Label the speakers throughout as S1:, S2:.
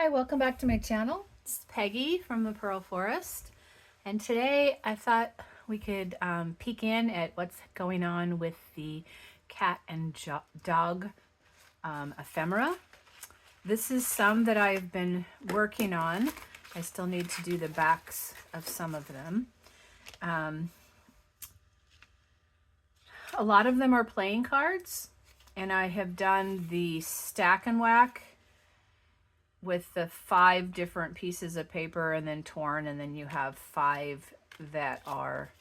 S1: Hi, welcome back to my channel. It's Peggy from the Pearl Forest, and today I thought we could peek in at what's going on with the cat and dog ephemera. This is some that I've been working on. I still need to do the backs of some of them. A lot of them are playing cards, and I have done the stack and whack with the 5 different pieces of paper and then torn, and then you have 5 that are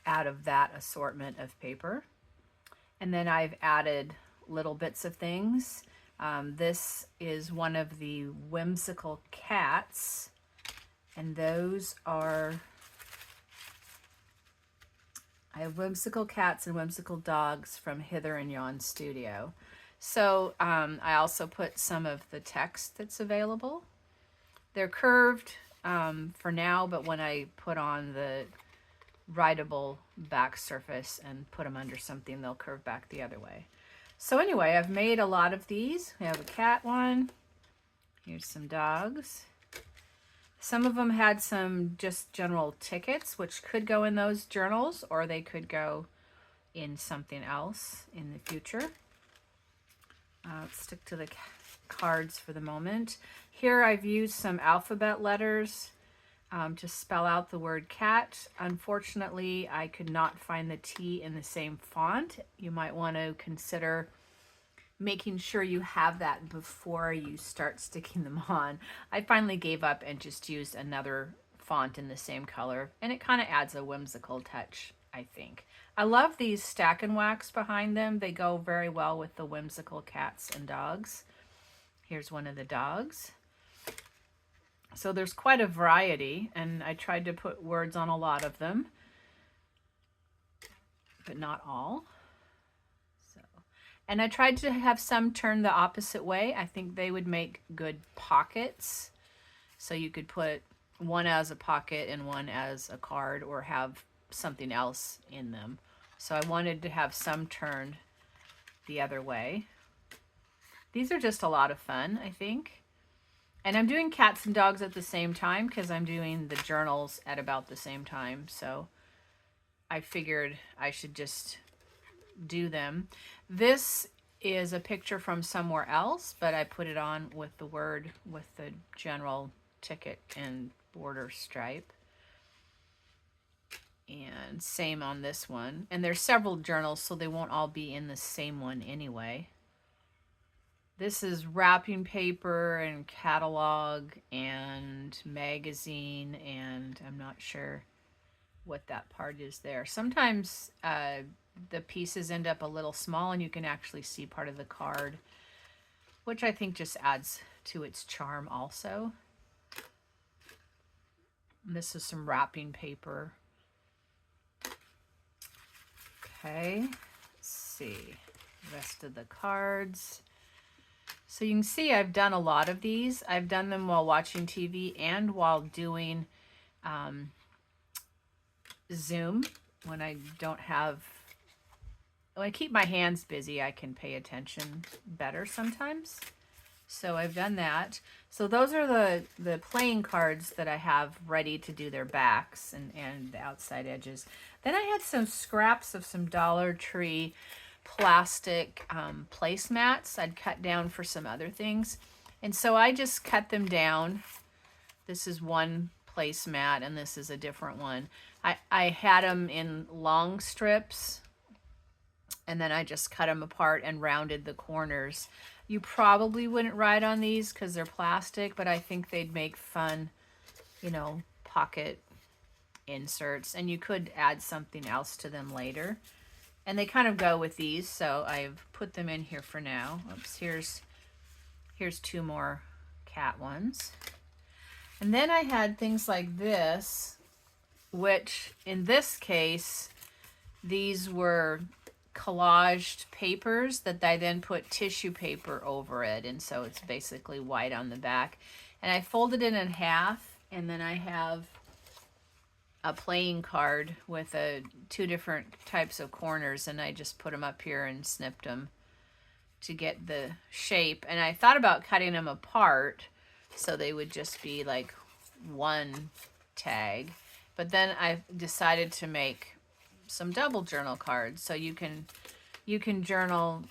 S1: out of that assortment of paper. And then I've added little bits of things. This is one of the whimsical cats, and those are, I have whimsical cats and whimsical dogs from Hither and Yon Studio. So I also put some of the text that's available. They're curved for now, but when I put on the writable back surface and put them under something, they'll curve back the other way. So anyway, I've made a lot of these. We have a cat one. Here's some dogs. Some of them had some just general tickets, which could go in those journals, or they could go in something else in the future. Let's stick to the cards for the moment. Here I've used some alphabet letters to spell out the word cat. Unfortunately, I could not find the T in the same font. You might want to consider making sure you have that before you start sticking them on. I finally gave up and just used another font in the same color, and it kind of adds a whimsical touch, I think. I love these stack and wax behind them. They go very well with the whimsical cats and dogs. Here's one of the dogs. So there's quite a variety, and I tried to put words on a lot of them, but not all. So, and I tried to have some turn the opposite way. I think they would make good pockets. So you could put one as a pocket and one as a card, or have something else in them. So I wanted to have some turned the other way. These are just a lot of fun, I think. And I'm doing cats and dogs at the same time because I'm doing the journals at about the same time. So I figured I should just do them. This is a picture from somewhere else, but I put it on with the word, with the general ticket and border stripe. And same on this one. And there's several journals, so they won't all be in the same one anyway. This is wrapping paper and catalog and magazine, and I'm not sure what that part is there. Sometimes the pieces end up a little small and you can actually see part of the card, which I think just adds to its charm also. And this is some wrapping paper. Okay, let's see, rest of the cards. So you can see I've done a lot of these. I've done them while watching TV and while doing Zoom. When I don't have, when I keep my hands busy, I can pay attention better sometimes. So I've done that. So those are the playing cards that I have ready to do their backs and the outside edges. Then I had some scraps of some Dollar Tree plastic placemats I'd cut down for some other things. And so I just cut them down. This is one placemat and this is a different one. I had them in long strips, and then I just cut them apart and rounded the corners. You probably wouldn't write on these because they're plastic, but I think they'd make fun, you know, pocket inserts, and you could add something else to them later. And they kind of go with these, so I've put them in here for now. Oops, here's 2 more cat ones. And then I had things like this, which in this case, these were collaged papers that I then put tissue paper over it, and so it's basically white on the back. And I folded it in half, and then I have a playing card with 2 different types of corners, and I just put them up here and snipped them to get the shape. And I thought about cutting them apart, So they would just be like one tag. But then I decided to make some double journal cards. So you can journal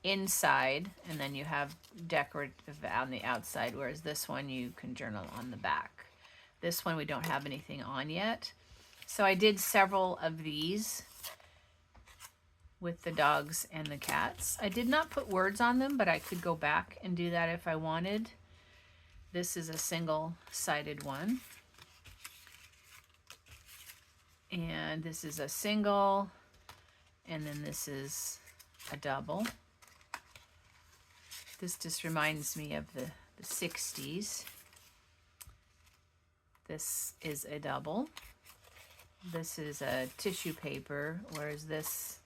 S1: inside, and then you have decorative on the outside, whereas this one you can journal on the back. This one we don't have anything on yet. So I did several of these with the dogs and the cats. I did not put words on them, but I could go back and do that if I wanted. This is a single-sided one. And this is a single, and then this is a double. This just reminds me of the 60s. This is a double. This is a tissue paper, whereas this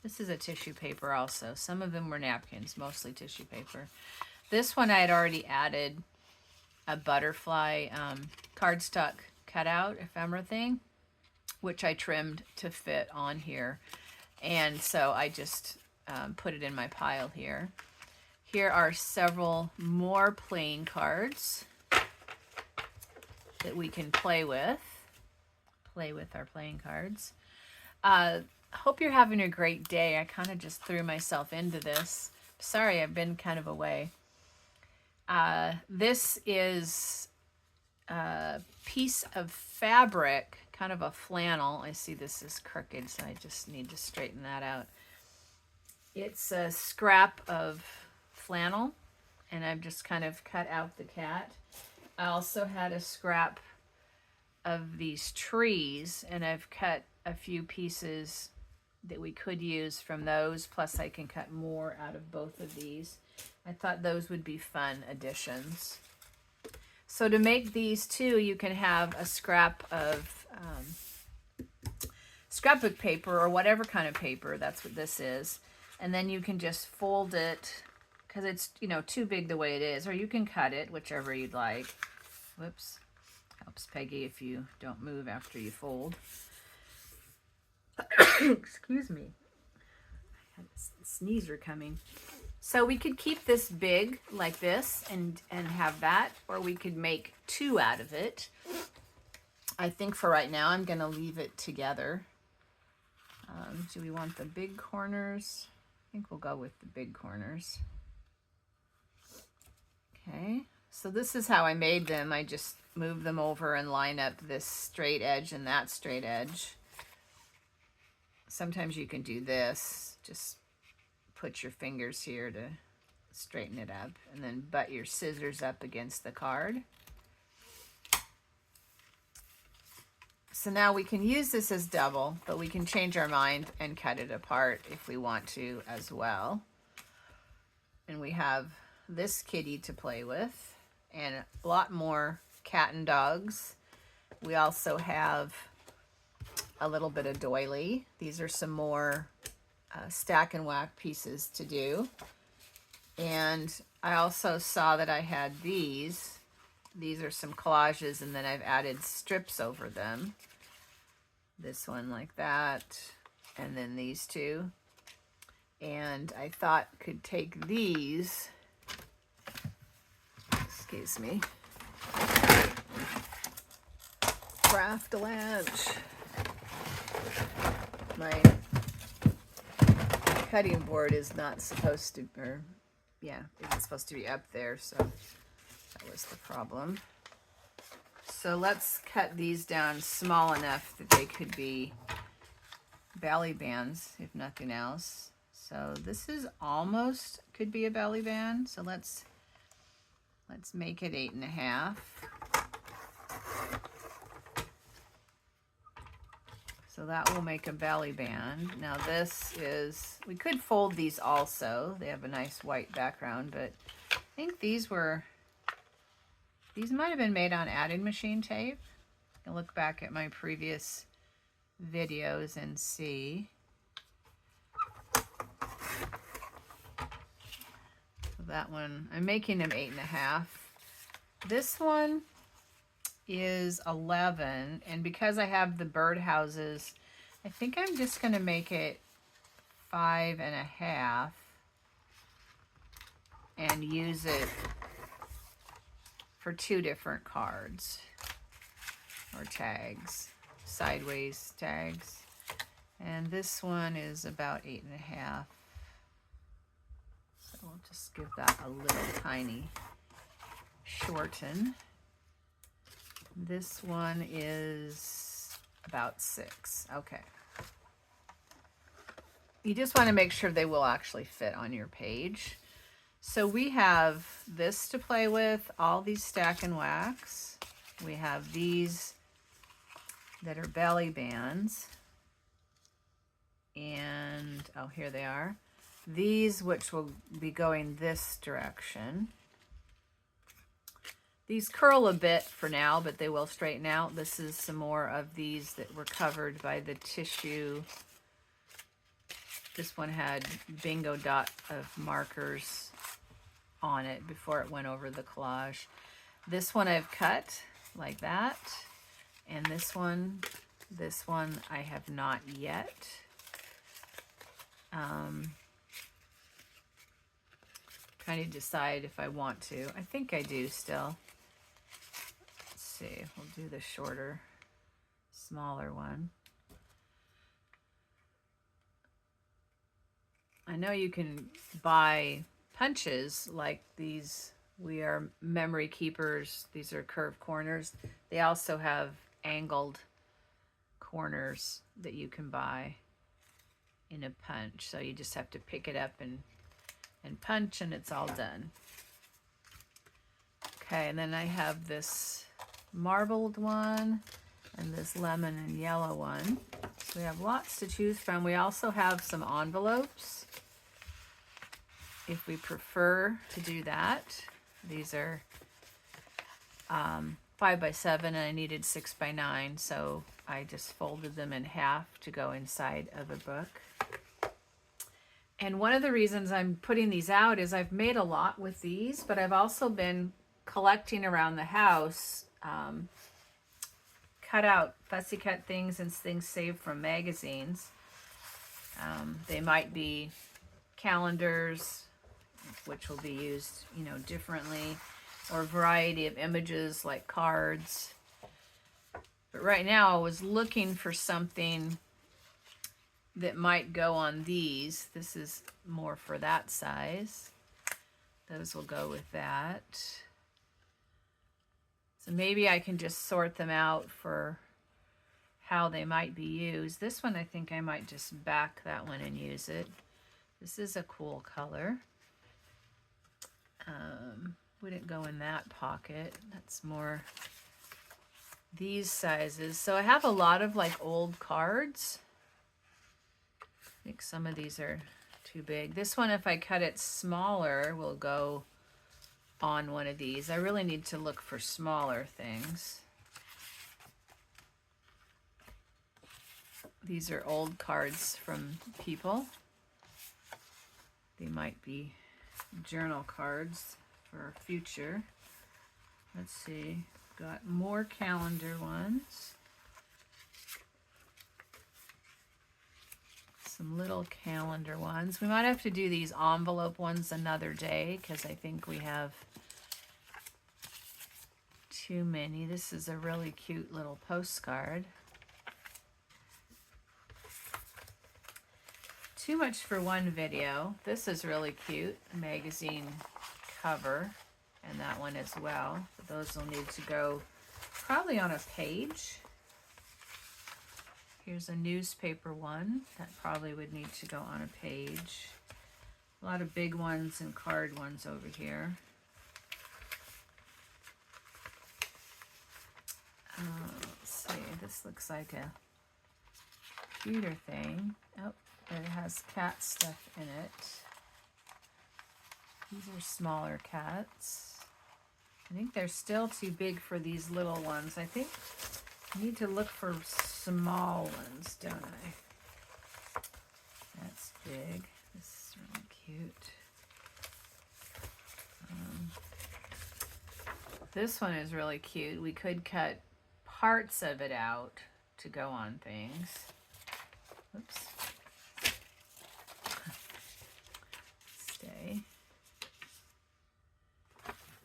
S1: is a tissue paper also. Some of them were napkins, mostly tissue paper. This one I had already added a butterfly cardstock cutout ephemera thing, which I trimmed to fit on here. And so I just put it in my pile here. Here are several more playing cards that we can play with our playing cards. Hope you're having a great day. I kind of just threw myself into this. Sorry, I've been kind of away. This is a piece of fabric, kind of a flannel. I see this is crooked, so I just need to straighten that out. It's a scrap of flannel, and I've just kind of cut out the cat. I also had a scrap of these trees, and I've cut a few pieces that we could use from those, plus I can cut more out of both of these. I thought those would be fun additions. So to make these too, you can have a scrap of scrapbook paper or whatever kind of paper. That's what this is. And then you can just fold it because it's, you know, too big the way it is, or you can cut it, whichever you'd like. Whoops. Helps Peggy if you don't move after you fold. Excuse me. I had a sneezer coming. So we could keep this big like this and have that, or we could make two out of it. I think for right now I'm going to leave it together. Do we want the big corners? I think we'll go with the big corners. Okay, so this is how I made them. I just move them over and line up this straight edge and that straight edge. Sometimes you can do this. Just put your fingers here to straighten it up, and then butt your scissors up against the card. So now we can use this as double, but we can change our mind and cut it apart if we want to as well. And we have this kitty to play with and a lot more cat and dogs. We also have a little bit of doily. These are some more stack and whack pieces to do. And I also saw that I had these. These are some collages, and then I've added strips over them. This one like that, and then these two. And I thought could take these, excuse me, craft-a-lanch. My cutting board is not supposed to, or yeah, it's supposed to be up there, so that was the problem. So let's cut these down small enough that they could be belly bands, if nothing else. So this is almost could be a belly band. So let's make it 8.5. So that will make a belly band. Now this is, we could fold these also. They have a nice white background, but I think these might have been made on added machine tape. I can look back at my previous videos and see. So that one, I'm making them 8.5. This one is 11, and because I have the birdhouses, I think I'm just going to make it 5.5 and use it for 2 different cards or tags, sideways tags. And this one is about 8.5. So we'll just give that a little tiny shorten. This one is about 6. Okay. You just want to make sure they will actually fit on your page. So we have this to play with, all these stack and wax. We have these that are belly bands. And, oh, here they are. These, which will be going this direction. These curl a bit for now, but they will straighten out. This is some more of these that were covered by the tissue. This one had bingo dot of markers on it before it went over the collage. This one I've cut like that. And this one I have not yet. Trying to decide if I want to. I think I do still. Let's see, we'll do the shorter, smaller one. I know you can buy punches like these. We are memory keepers. These are curved corners. They also have angled corners that you can buy in a punch. So you just have to pick it up and punch and it's all done. Okay, and then I have this marbled one and this lemon and yellow one. So we have lots to choose from. We also have some envelopes if we prefer to do that. These are 5x7 and I needed 6x9, so I just folded them in half to go inside of a book. And one of the reasons I'm putting these out is I've made a lot with these, but I've also been collecting around the house, cut out fussy cut things and things saved from magazines. They might be calendars, which will be used, you know, differently, or a variety of images like cards. But right now I was looking for something that might go on these. This is more for that size. Those will go with that. So maybe I can just sort them out for how they might be used. This one I think I might just back that one and use it. This is a cool color. Wouldn't go in that pocket. That's more these sizes. So I have a lot of like old cards. I think some of these are too big. This one, if I cut it smaller, will go on one of these. I really need to look for smaller things. These are old cards from people. They might be journal cards for future. Let's see, got more calendar ones. Some little calendar ones. We might have to do these envelope ones another day because I think we have too many. This is a really cute little postcard. Too much for one video. This is really cute, a magazine cover, and that one as well. But those will need to go probably on a page. Here's a newspaper one that probably would need to go on a page. A lot of big ones and card ones over here. Let's see, this looks like a computer thing. Oh, it has cat stuff in it. These are smaller cats. I think they're still too big for these little ones. I think I need to look for small ones, don't I? That's big. This is really cute. This one is really cute. We could cut parts of it out to go on things. Oops. Stay.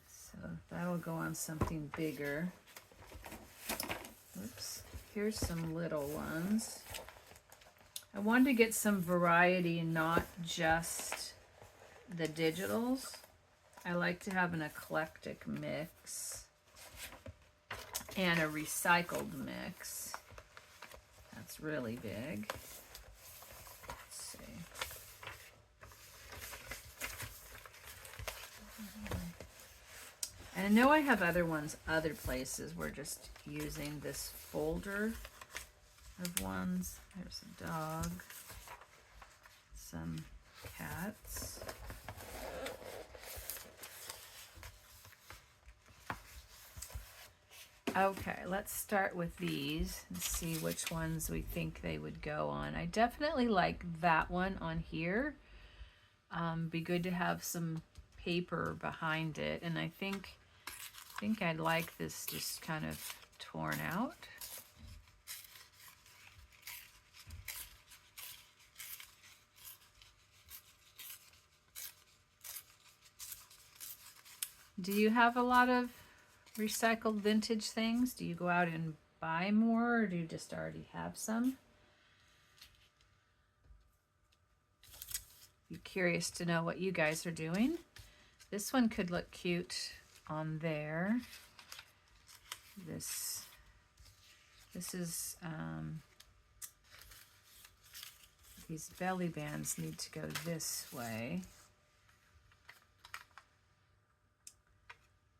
S1: So That'll go on something bigger. Oops. Here's some little ones. I wanted to get some variety and not just the digitals. I like to have an eclectic mix and a recycled mix. That's really big. Let's see. And I know I have other ones other places. We're just using this folder of ones. There's a dog, some cats. Okay, let's start with these and see which ones we think they would go on. I definitely like that one on here. Be good to have some paper behind it, and I think I'd like this just kind of torn out. Do you have a lot of recycled vintage things? Do you go out and buy more, or do you just already have some? Be curious to know what you guys are doing. This one could look cute on there. This is these belly bands need to go this way.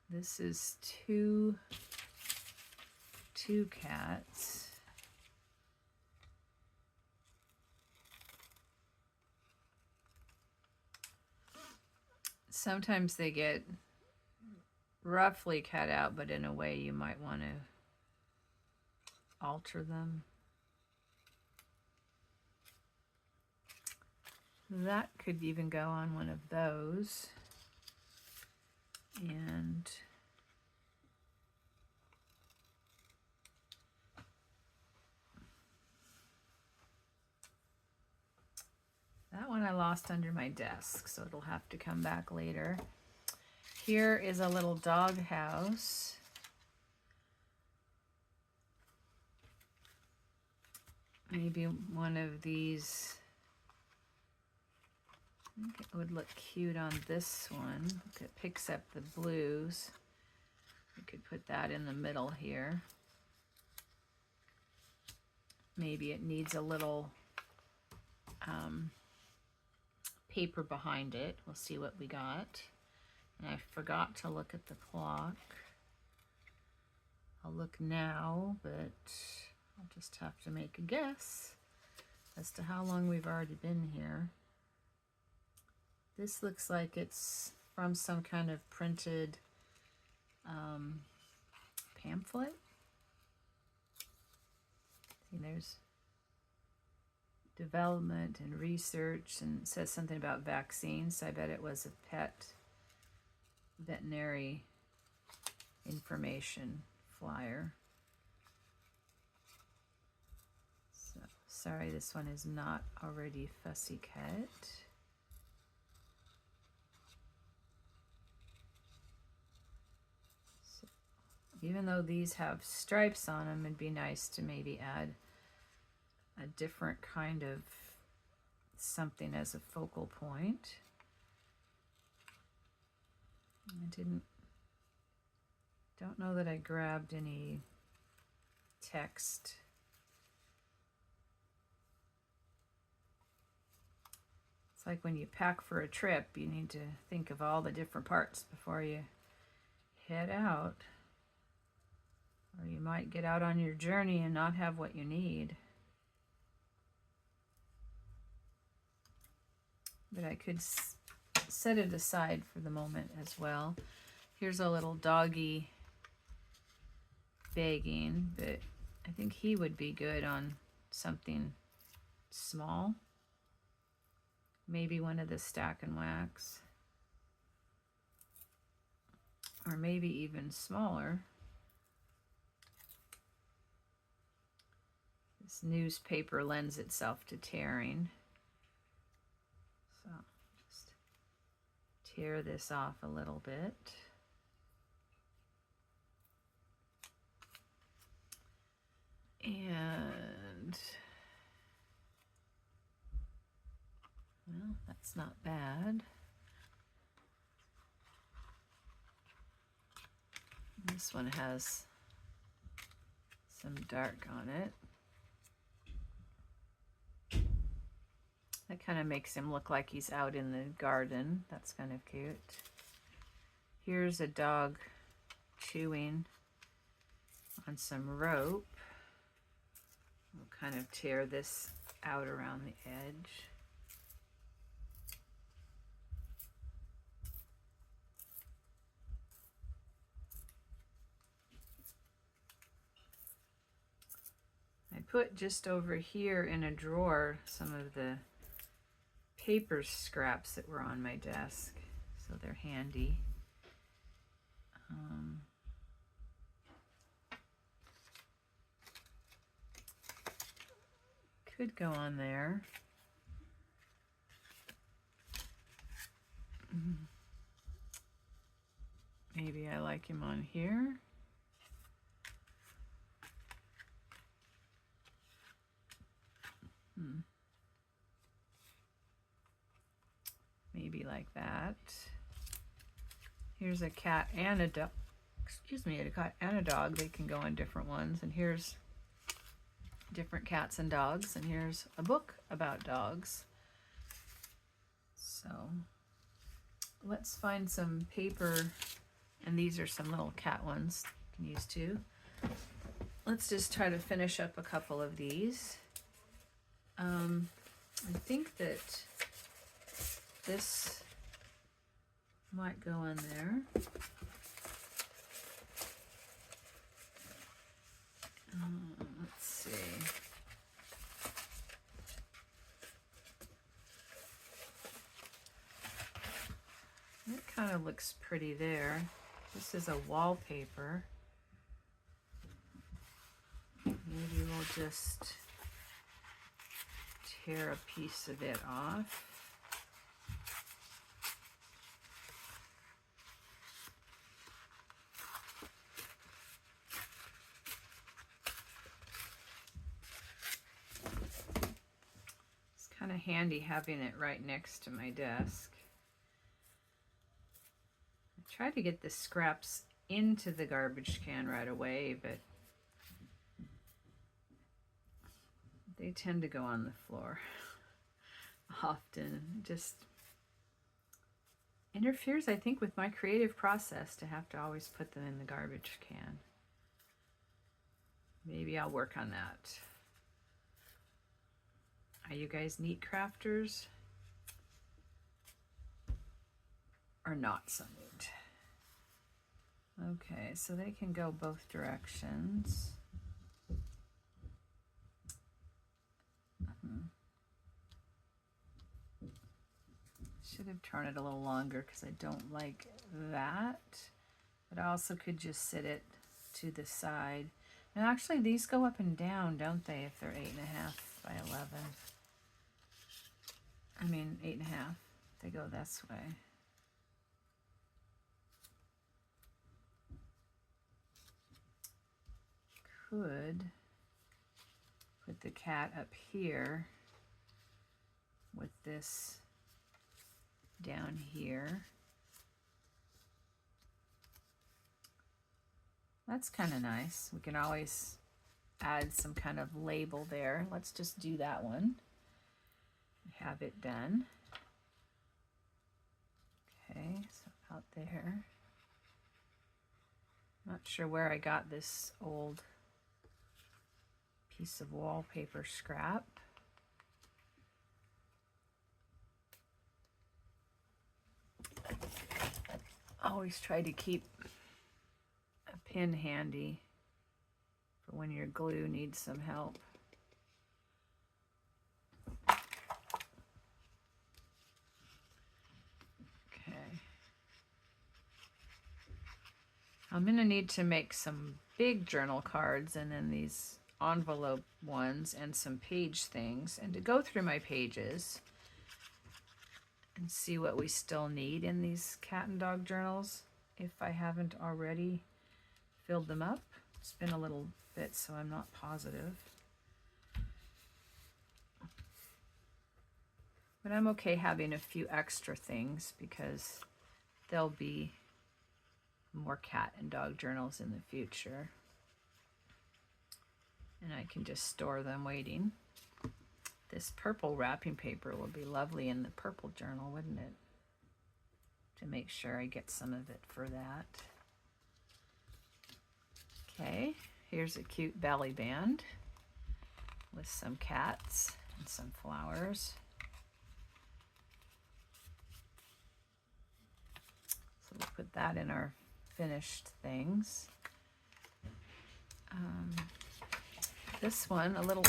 S1: This is two cats. Sometimes they get roughly cut out, but in a way you might want to alter them. That could even go on one of those. And that one I lost under my desk, so it'll have to come back later. Here is a little dog house. Maybe one of these. I think it would look cute on this one. It picks up the blues. We could put that in the middle here. Maybe it needs a little paper behind it. We'll see what we got. And I forgot to look at the clock. I'll look now, but I'll just have to make a guess as to how long we've already been here. This looks like it's from some kind of printed pamphlet. See, there's development and research, and it says something about vaccines, so I bet it was a pet veterinary information flyer. So, sorry, this one is not already fussy cut. Even though these have stripes on them, it'd be nice to maybe add a different kind of something as a focal point. I don't know that I grabbed any text. It's like when you pack for a trip, you need to think of all the different parts before you head out. Or you might get out on your journey and not have what you need. But I could set it aside for the moment as well. Here's a little doggy begging, but I think he would be good on something small. Maybe one of the stack and wax. Or maybe even smaller. This newspaper lends itself to tearing. So just tear this off a little bit. It's not bad. This one has some dark on it. That kind of makes him look like he's out in the garden. That's kind of cute. Here's a dog chewing on some rope. We'll kind of tear this out around the edge. I put just over here in a drawer some of the paper scraps that were on my desk, so they're handy. Could go on there. Maybe I like him on here. Maybe like that. Here's a cat and a dog. Excuse me, a cat and a dog. They can go on different ones. And here's different cats and dogs. And here's a book about dogs. So let's find some paper. And these are some little cat ones you can use too. Let's just try to finish up a couple of these. I think that this might go in there. Let's see. It kind of looks pretty there. This is a wallpaper. Maybe we'll just tear a piece of it off. It's kind of handy having it right next to my desk. I tried to get the scraps into the garbage can right away, but they tend to go on the floor often. Just interferes, I think, with my creative process to have to always put them in the garbage can. Maybe I'll work on that. Are you guys neat crafters? Or not so neat? Okay, so they can go both directions. Should have torn it a little longer because I don't like that. But I also could just sit it to the side. Now actually these go up and down, don't they, if they're 8.5 by 11. I mean 8.5. They go this way. Could put the cat up here with this down here. That's kind of nice. We can always add some kind of label there. Let's just do that one. Have it done. Okay, so out there. Not sure where I got this old piece of wallpaper scrap. Always try to keep a pin handy for when your glue needs some help. Okay. I'm going to need to make some big journal cards and then these envelope ones and some page things, and to go through my pages and see what we still need in these cat and dog journals if I haven't already filled them up. It's been a little bit, so I'm not positive. But I'm okay having a few extra things because there'll be more cat and dog journals in the future. And I can just store them waiting. This purple wrapping paper would be lovely in the purple journal, wouldn't it? To make sure I get some of it for that. Okay, here's a cute belly band with some cats and some flowers. So we'll put that in our finished things. This one, a little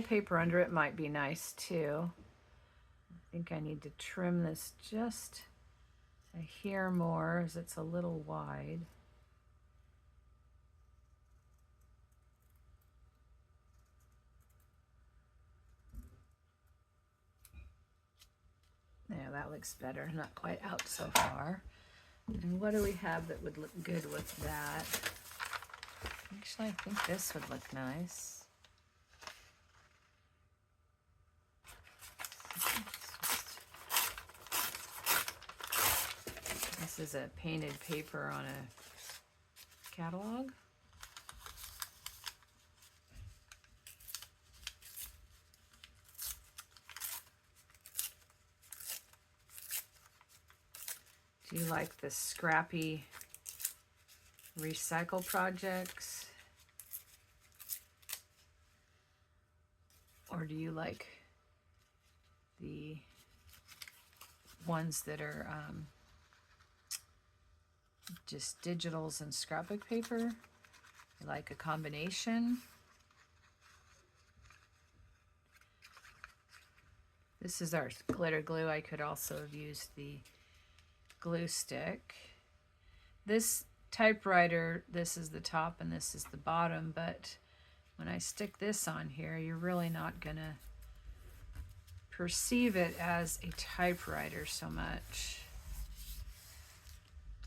S1: paper under it might be nice too. I think I need to trim this just a hair more as it's a little wide. Yeah, that looks better. Not quite out so far. And what do we have that would look good with that? Actually, I think this would look nice. This is a painted paper on a catalog. Do you like the scrappy recycle projects? Or do you like the ones that are just digitals and scrapbook paper? You like a combination? This is our glitter glue. I could also have used the glue stick. This typewriter, this is the top and this is the bottom, but when I stick this on here, you're really not gonna perceive it as a typewriter so much.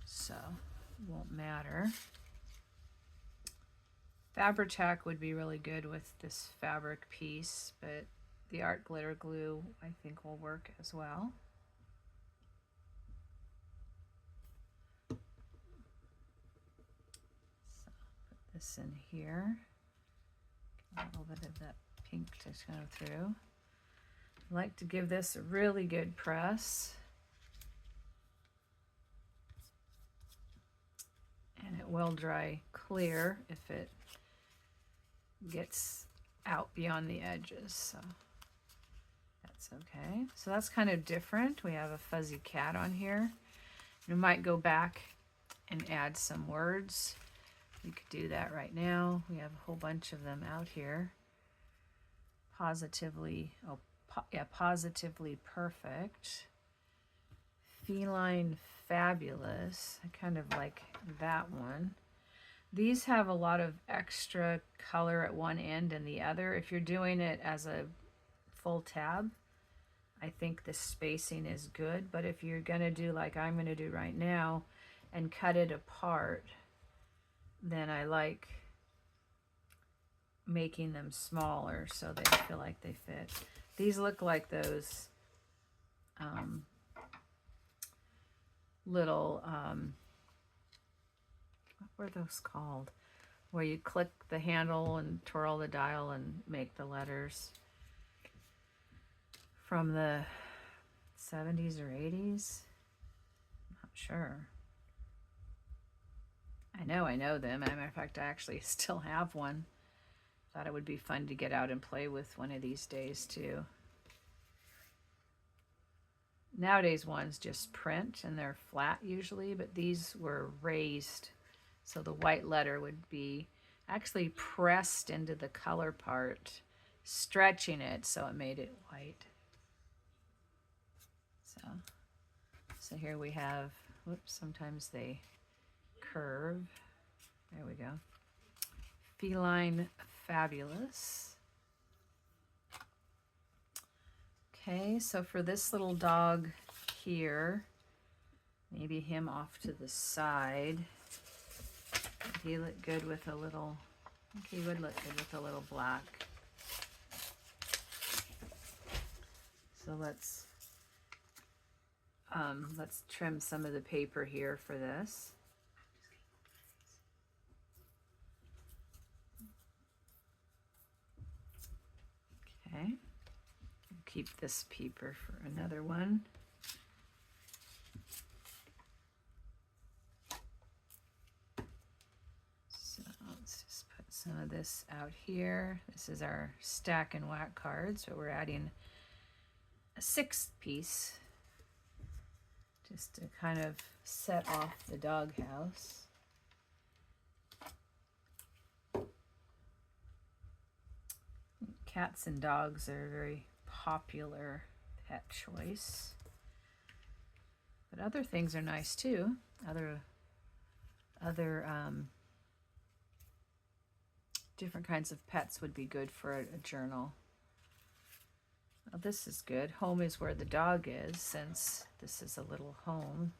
S1: So it won't matter. Fabri-Tac would be really good with this fabric piece, but the art glitter glue I think will work as well. This in here, a little bit of that pink to go through. I like to give this a really good press, and it will dry clear if it gets out beyond the edges, so that's okay. So that's kind of different. We have a fuzzy cat on here. We might go back and add some words. We could do that right now. We have a whole bunch of them out here. Positively perfect. Feline fabulous. I kind of like that one. These have a lot of extra color at one end and the other. If you're doing it as a full tab, I think the spacing is good. But if you're gonna do like I'm gonna do right now and cut it apart, then I like making them smaller so they feel like they fit. These look like those little, what were those called? Where you click the handle and twirl the dial and make the letters. From the 70s or 80s? I'm not sure. I know them. As a matter of fact, I actually still have one. Thought it would be fun to get out and play with one of these days too. Nowadays ones just print and they're flat usually, but these were raised. So the white letter would be actually pressed into the color part, stretching it so it made it white. So here we have, whoops, sometimes they curve. There we go. Feline fabulous. Okay, so for this little dog here, maybe him off to the side. He look good with a little, I think he would look good with a little black. So let's trim some of the paper here for this. Okay, keep this paper for another one. So let's just put some of this out here. This is our stack and whack cards, but we're adding a 6th piece just to kind of set off the doghouse. Cats and dogs are a very popular pet choice, but other things are nice too. Other different kinds of pets would be good for a journal. Well, this is good. Home is where the dog is, since this is a little home.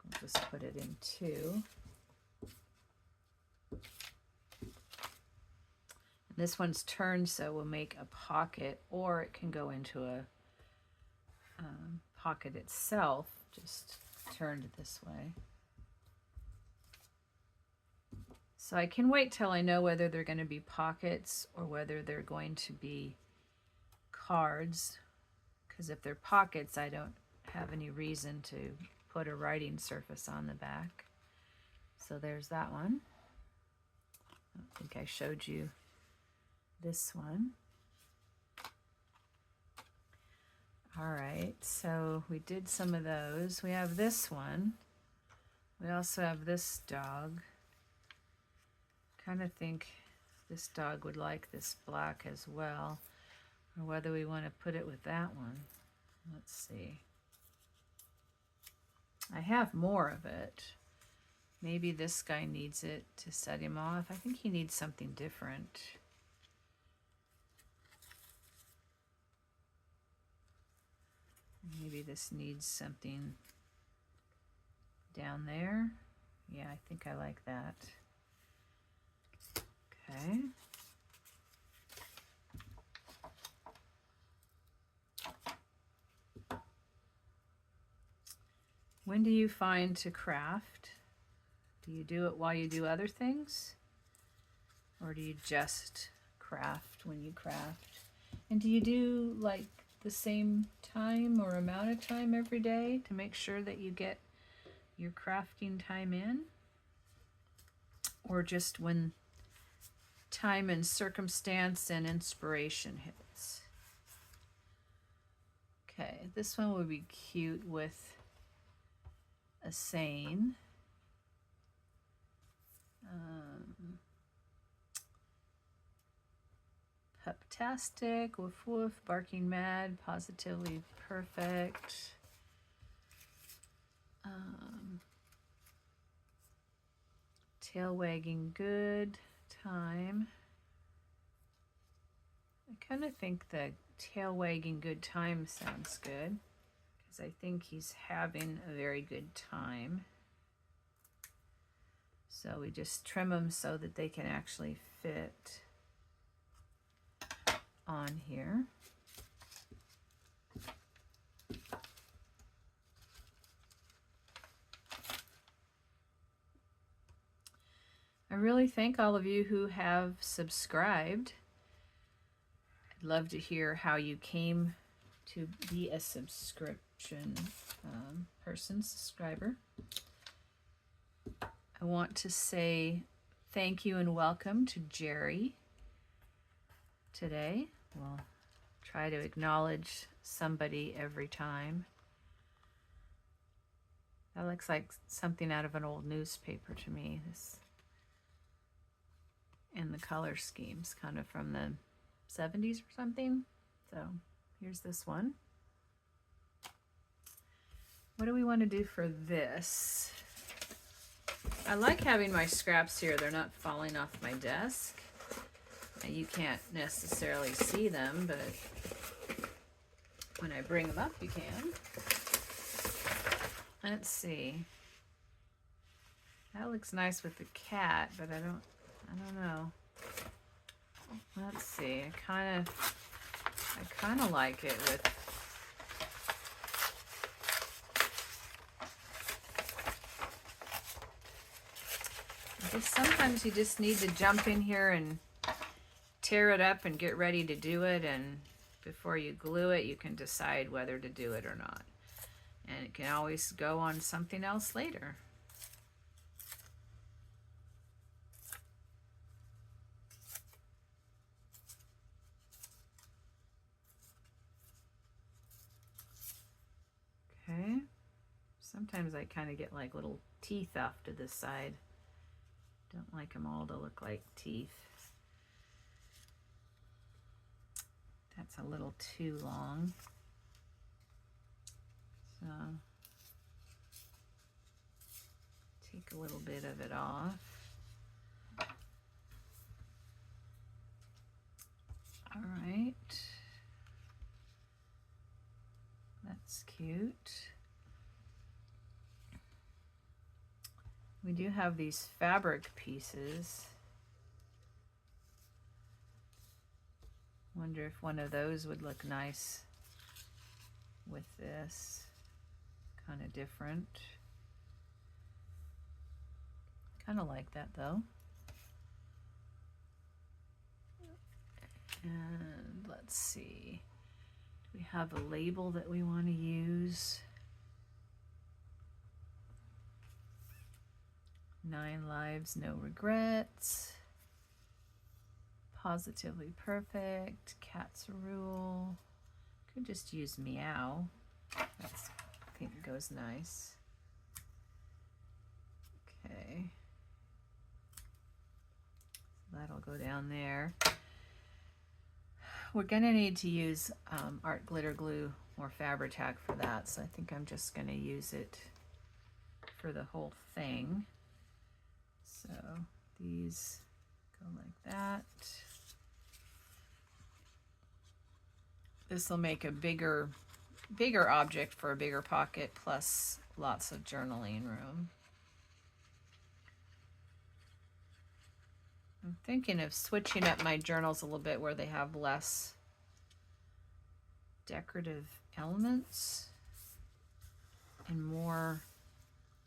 S1: I'll just put it in 2. This one's turned, so we'll make a pocket, or it can go into a pocket itself, just turned this way. So I can wait till I know whether they're going to be pockets or whether they're going to be cards, because if they're pockets, I don't have any reason to put a writing surface on the back. So there's that one. I don't think I showed you this one. All right, so we did some of those. We have this one. We also have this dog. Kind of think this dog would like this black as well, or whether we want to put it with that one. Let's see. I have more of it. Maybe this guy needs it to set him off. I think he needs something different. Maybe this needs something down there. Yeah, I think I like that. Okay. When do you find to craft? Do you do it while you do other things? Or do you just craft when you craft? And do you do like the same time or amount of time every day to make sure that you get your crafting time in? Or just when time and circumstance and inspiration hits? Okay, this one would be cute with a saying. Puptastic, woof woof, barking mad, positively perfect. Tail wagging good, time. I kind of think the tail wagging good time sounds good, because I think he's having a very good time. So we just trim them so that they can actually fit on here. I really thank all of you who have subscribed. I'd love to hear how you came to be a subscription subscriber. I want to say thank you and welcome to Jerry today. We'll try to acknowledge somebody every time. That looks like something out of an old newspaper to me. This, and the color scheme's kind of from the 70s or something. So here's this one. What do we want to do for this? I like having my scraps here. They're not falling off my desk. And you can't necessarily see them, but when I bring them up, you can. Let's see. That looks nice with the cat, but I don't know. Let's see. I kind of like it with sometimes you just need to jump in here and tear it up and get ready to do it, and before you glue it you can decide whether to do it or not, and it can always go on something else later. Okay, sometimes I kind of get like little teeth off to this side. Don't like them all to look like teeth. That's a little too long. So take a little bit of it off. All right. That's cute. We do have these fabric pieces. Wonder if one of those would look nice with this. Kind of different. Kind of like that though. And let's see. Do we have a label that we want to use? 9 lives, no regrets. Positively perfect. Cat's rule. Could just use meow. That's, I think it goes nice. Okay. That'll go down there. We're gonna need to use art glitter glue or Fabri-Tac for that, so I think I'm just gonna use it for the whole thing. So these go like that. This will make a bigger object for a bigger pocket, plus lots of journaling room. I'm thinking of switching up my journals a little bit where they have less decorative elements and more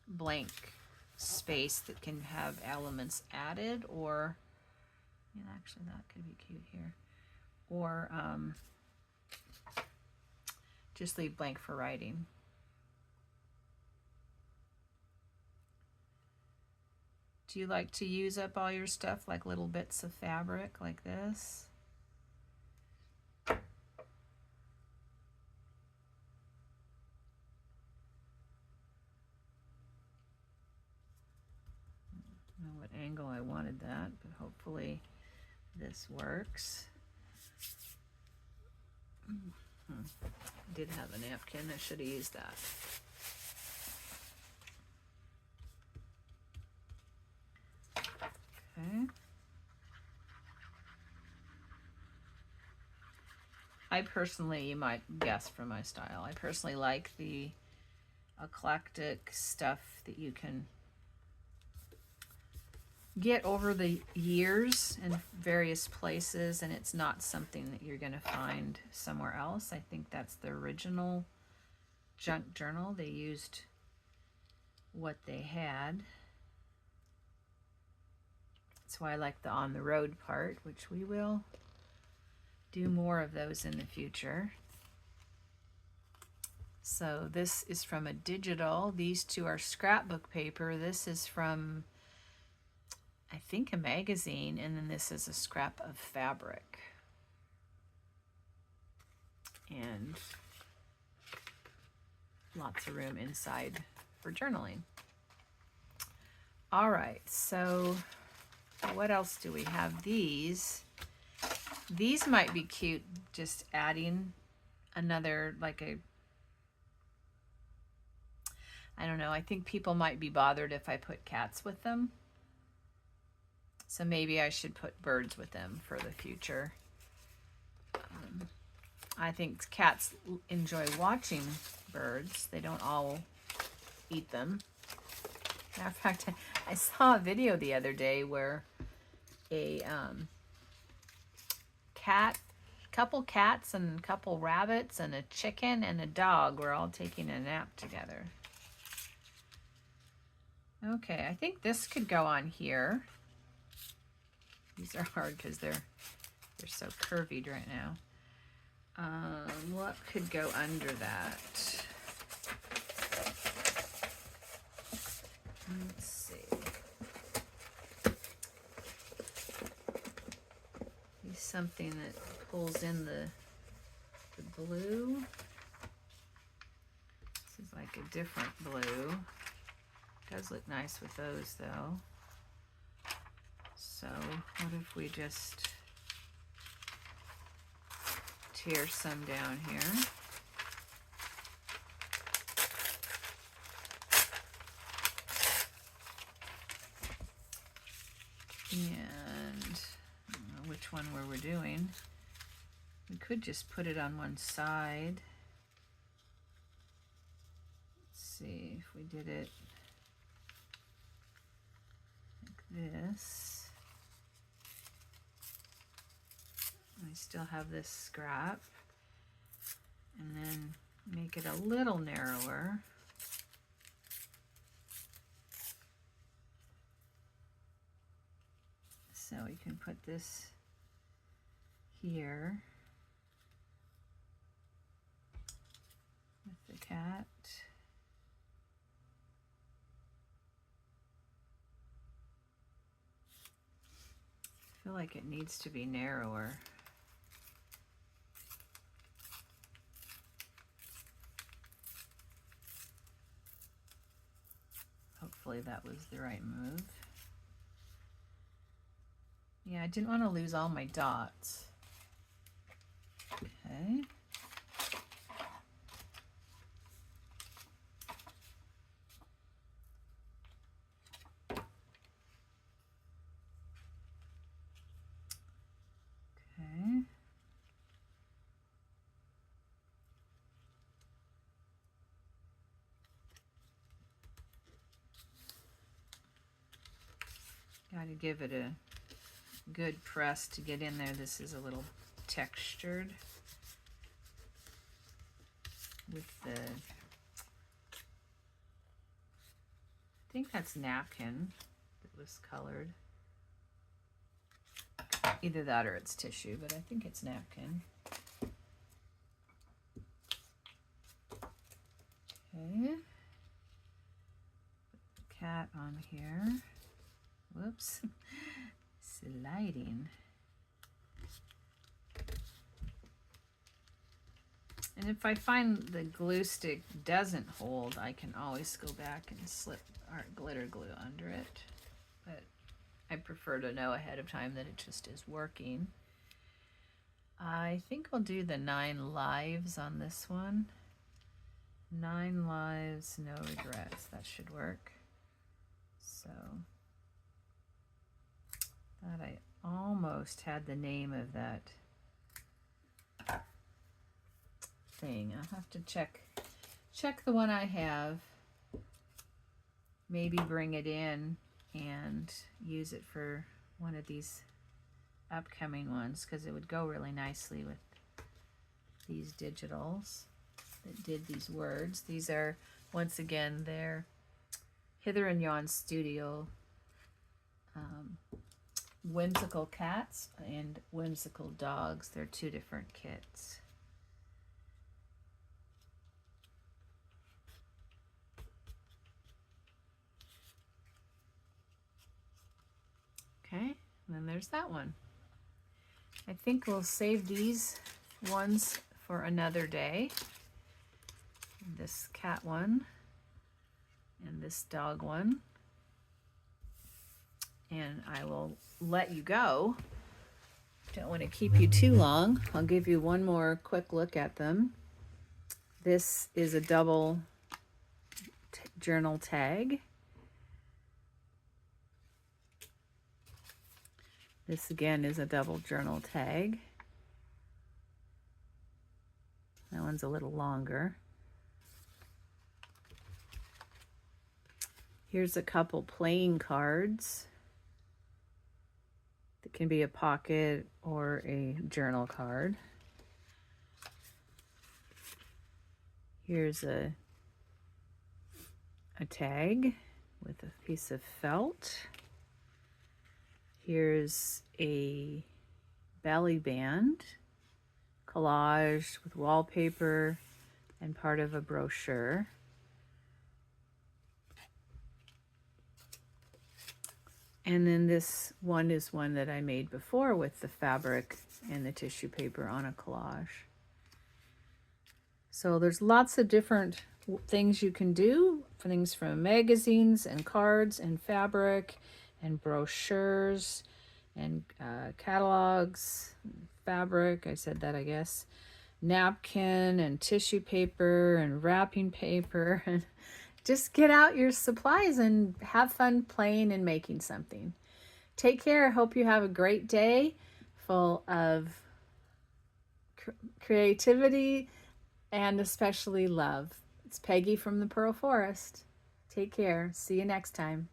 S1: blank space that can have elements added, or yeah, actually that could be cute here, or just leave blank for writing. Do you like to use up all your stuff like little bits of fabric like this? I don't know what angle I wanted that, but hopefully this works. I did have a napkin, I should have used that. Okay. I personally, you might guess from my style, I personally like the eclectic stuff that you can get over the years in various places, and it's not something that you're going to find somewhere else. I think that's the original junk journal. They used what they had. That's why I like the on the road part, which we will do more of those in the future. So this is from a digital. These two are scrapbook paper. This is from, I think, a magazine, and then this is a scrap of fabric. And lots of room inside for journaling. All right, so what else do we have? These might be cute, just adding another, like a, I don't know, I think people might be bothered if I put cats with them. So maybe I should put birds with them for the future. I think cats enjoy watching birds. They don't all eat them. Matter of fact, I saw a video the other day where a cat couple cats and a couple rabbits and a chicken and a dog were all taking a nap together. Okay, I think this could go on here. These are hard because they're so curvied right now. What could go under that? Let's see. Maybe something that pulls in the blue. This is like a different blue. Does look nice with those though. So what if we just tear some down here? And I don't know which one we're doing. We could just put it on one side. Let's see if we did it like this. I still have this scrap. And then make it a little narrower. So we can put this here with the cat. I feel like it needs to be narrower. Hopefully that was the right move. Yeah, I didn't want to lose all my dots. Okay. Okay. Got to give it a good press to get in there. This is a little textured with the, I think that's napkin that was colored. Either that or it's tissue, but I think it's napkin. Okay. Put the cat on here. Whoops. Sliding. And if I find the glue stick doesn't hold, I can always go back and slip our glitter glue under it. But I prefer to know ahead of time that it just is working. I think I'll do the 9 lives on this one. 9 lives, no regrets. That should work. So thought I almost had the name of that thing. I'll have to check the one I have. Maybe bring it in and use it for one of these upcoming ones because it would go really nicely with these digitals that did these words. These are, once again, they're Hither and Yon Studio whimsical cats and whimsical dogs. They're 2 different kits. Okay, and then there's that one. I think we'll save these ones for another day. This cat one and this dog one. And I will let you go. Don't want to keep you too long. I'll give you one more quick look at them. This is a double journal tag. This again is a double journal tag. That one's a little longer. Here's a couple playing cards. It can be a pocket or a journal card. Here's a tag with a piece of felt. Here's a belly band collaged with wallpaper and part of a brochure. And then this one is one that I made before with the fabric and the tissue paper on a collage. So there's lots of different things you can do, things from magazines and cards and fabric and brochures and catalogs, fabric, I said that I guess, napkin and tissue paper and wrapping paper. And just get out your supplies and have fun playing and making something. Take care. Hope you have a great day full of creativity and especially love. It's Peggy from the Pearl Forest. Take care. See you next time.